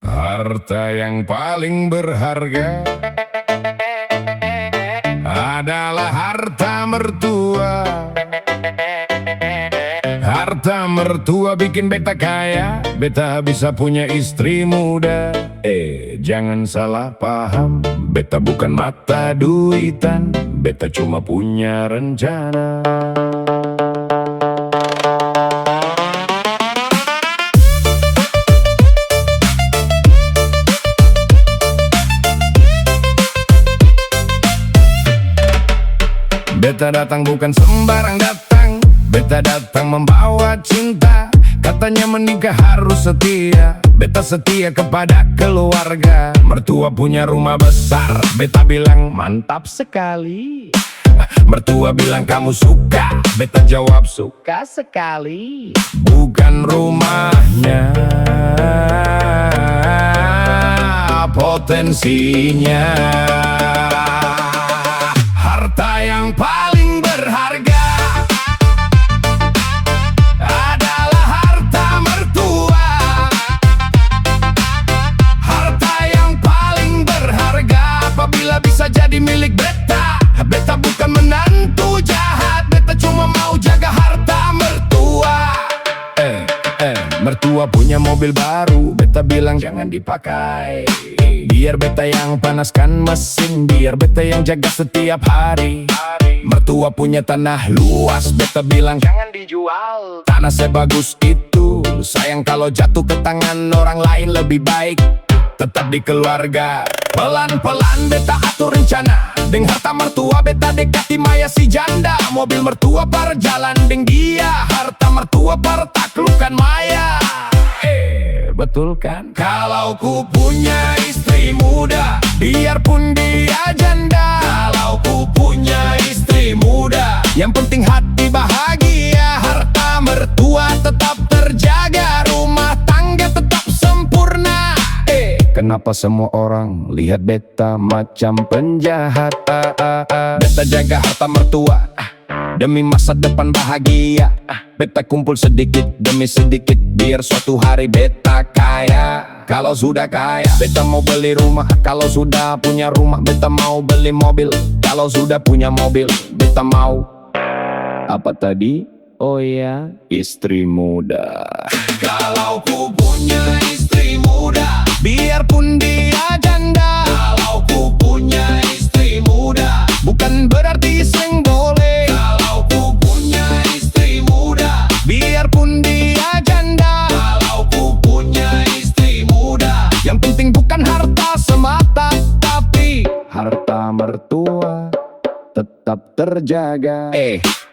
Harta yang paling berharga adalah harta mertua. Harta mertua bikin beta kaya, beta bisa punya istri muda. Jangan salah paham, beta bukan mata duitan, beta cuma punya rencana. Beta datang bukan sembarang datang, beta datang membawa cinta. Katanya menikah harus setia, beta setia kepada keluarga. Mertua punya rumah besar, beta bilang mantap sekali. Mertua bilang kamu suka, beta jawab suka sekali. Bukan rumahnya, potensinya. Harta yang paling berharga adalah harta mertua. Harta yang paling berharga apabila bisa jadi milik beta. Beta bukan menantu jahat, beta cuma mau jaga harta mertua. Mertua punya mobil baru, beta bilang jangan dipakai. Biar beta yang panaskan mesin, biar beta yang jaga setiap hari. Mertua punya tanah luas, beta bilang jangan dijual. Tanah sebagus itu, sayang kalau jatuh ke tangan orang lain. Lebih baik tetap di keluarga. Pelan-pelan beta atur rencana, deng harta mertua beta dekati maya si janda. Mobil mertua par jalan deng dia, harta mertua par taklukan maya. Betul kan? Kalau ku punya istri muda, biarpun dia janda. Kalau ku punya istri muda, yang penting hati bahagia. Harta mertua tetap terjaga, rumah tangga tetap sempurna. Kenapa semua orang lihat beta macam penjahat? Beta jaga harta mertua demi masa depan bahagia. Beta kumpul sedikit demi sedikit, biar suatu hari beta kaya. Kalau sudah kaya, beta mau beli rumah. Kalau sudah punya rumah, beta mau beli mobil. Kalau sudah punya mobil, beta mau apa tadi? Oh ya, istri muda. Kalau ku punya istri muda, biarpun dia janda. Kalau ku punya istri muda, bukan berarti seng boleh. Kalau ku punya istri muda, biarpun dia janda. Kalau ku punya istri muda, yang penting bukan harta semata, tapi harta mertua tetap terjaga.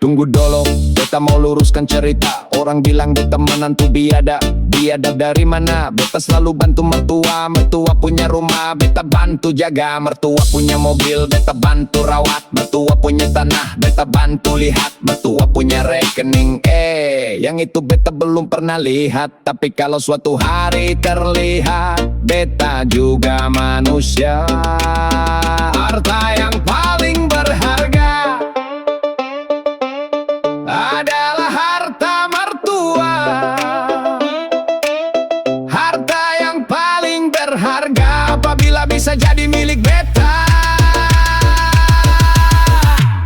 Tunggu dulu, beta mau luruskan cerita. Orang bilang beta menantu biadab. Biadab dari mana? Beta selalu bantu mertua. Mertua punya rumah, beta bantu jaga. Mertua punya mobil, beta bantu rawat. Mertua punya tanah, beta bantu lihat. Mertua punya rekening, yang itu beta belum pernah lihat. Tapi kalau suatu hari terlihat, beta juga manusia. Harta yang paling berharga adalah harta mertua. Harta yang paling berharga apabila bisa jadi milik beta.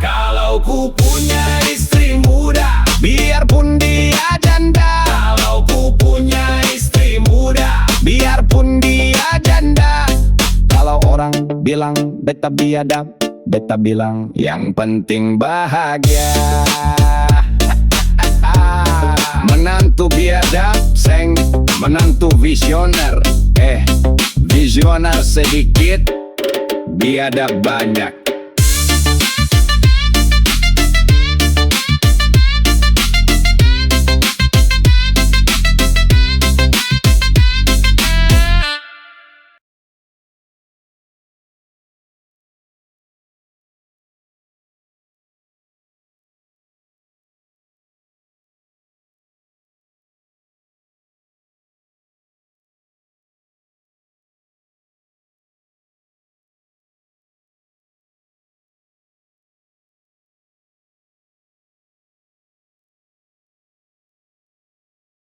Kalau ku punya istri muda, biarpun dia janda. Kalau ku punya istri muda, biarpun dia janda. Kalau orang bilang beta biadab, beta bilang yang penting bahagia. Menantu biadab seng, menantu visioner. Visioner sedikit, biadab banyak.